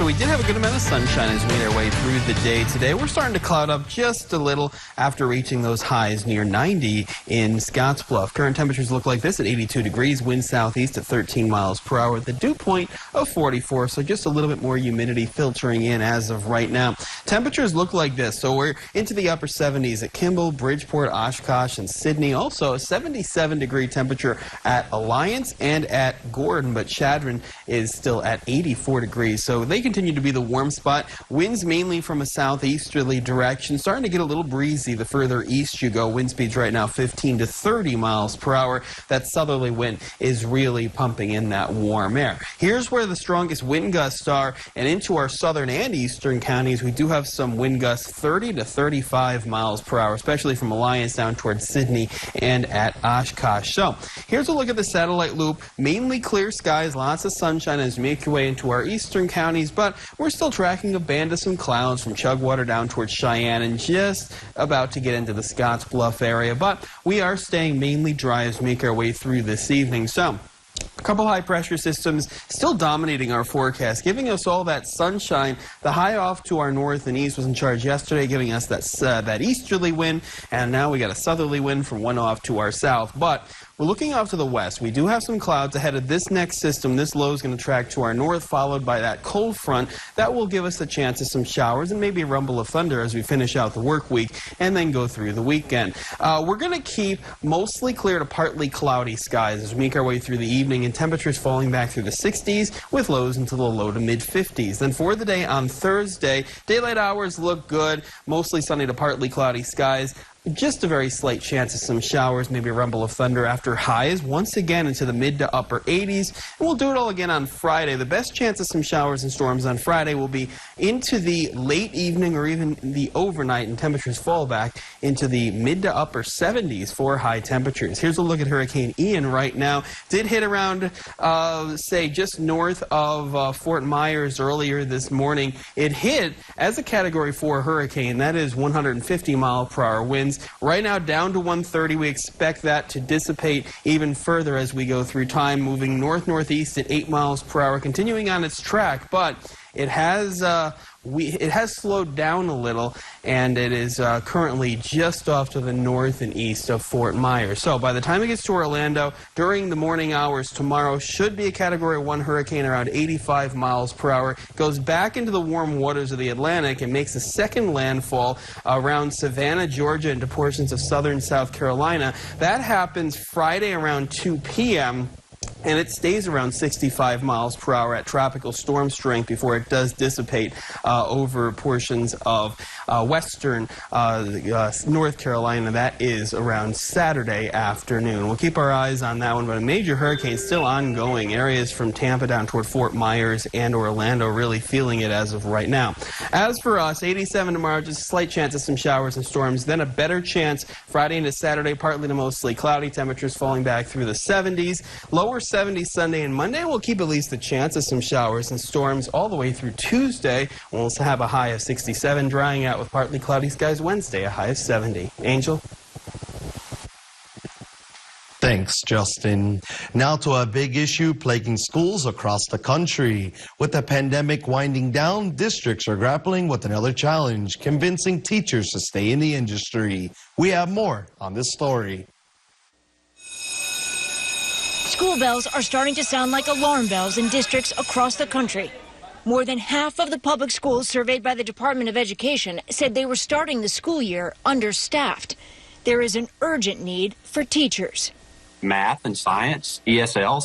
So we did have a good amount of sunshine as we made our way through the day today. We're starting to cloud up just a little after reaching those highs near 90 in Scottsbluff. Current temperatures look like this at 82 degrees, wind southeast at 13 miles per hour, the dew point of 44, so just a little bit more humidity filtering in as of right now. Temperatures look like this, so we're into the upper 70s at Kimball, Bridgeport, Oshkosh, and Sydney. Also a 77-degree temperature at Alliance and at Gordon, but Chadron is still at 84 degrees. So they continue to be the warm spot. Winds mainly from a southeasterly direction, starting to get a little breezy the further east you go. Wind speeds right now 15 to 30 miles per hour. That southerly wind is really pumping in that warm air. Here's where the strongest wind gusts are, and into our southern and eastern counties we do have some wind gusts 30 to 35 miles per hour, especially from Alliance down towards Sydney and at Oshkosh. So here's a look at the satellite loop. Mainly clear skies, lots of sunshine as we make your way into our eastern counties, but we're still tracking a band of some clouds from Chugwater down towards Cheyenne and just about to get into the Scottsbluff area. But we are staying mainly dry as we make our way through this evening. So a couple high pressure systems still dominating our forecast, giving us all that sunshine. The high off to our north and east was in charge yesterday, giving us that easterly wind, and now we got a southerly wind from one off to our south. But we're looking off to the west. We do have some clouds ahead of this next system. This low is going to track to our north, followed by that cold front. That will give us a chance of some showers and maybe a rumble of thunder as we finish out the work week and then go through the weekend. We're going to keep mostly clear to partly cloudy skies as we make our way through the evening, and temperatures falling back through the 60s with lows into the low to mid 50s. Then for the day on Thursday, daylight hours look good, mostly sunny to partly cloudy skies. Just a very slight chance of some showers, maybe a rumble of thunder after highs once again into the mid to upper 80s. And we'll do it all again on Friday. The best chance of some showers and storms on Friday will be into the late evening or even the overnight, and temperatures fall back into the mid to upper 70s for high temperatures. Here's a look at Hurricane Ian right now. Did hit around, say, just north of Fort Myers earlier this morning. It hit as a Category 4 hurricane. That is 150 mile per hour winds. Right now down to 130. We expect that to dissipate even further as we go through time, moving north-northeast at 8 miles per hour, continuing on its track, but it has slowed down a little, and it is currently just off to the north and east of Fort Myers. So by the time it gets to Orlando, during the morning hours tomorrow, should be a Category 1 hurricane around 85 miles per hour. Goes back into the warm waters of the Atlantic and makes a second landfall around Savannah, Georgia, into portions of southern South Carolina. That happens Friday around 2 p.m., and it stays around 65 miles per hour at tropical storm strength before it does dissipate over portions of western North Carolina. That is around Saturday afternoon. We'll keep our eyes on that one, but a major hurricane still ongoing. Areas from Tampa down toward Fort Myers and Orlando really feeling it as of right now. As for us, 87 tomorrow, just a slight chance of some showers and storms, then a better chance Friday into Saturday, partly to mostly cloudy, temperatures falling back through the 70s, lower 70s Sunday and Monday. We'll keep at least a chance of some showers and storms all the way through Tuesday. We'll have a high of 67, drying out with partly cloudy skies Wednesday, a high of 70. Angel? Thanks, Justin. Now to a big issue plaguing schools across the country. With the pandemic winding down, districts are grappling with another challenge, convincing teachers to stay in the industry. We have more on this story. School bells are starting to sound like alarm bells in districts across the country. More than half of the public schools surveyed by the Department of Education said they were starting the school year understaffed. There is an urgent need for teachers. Math and science, ESL,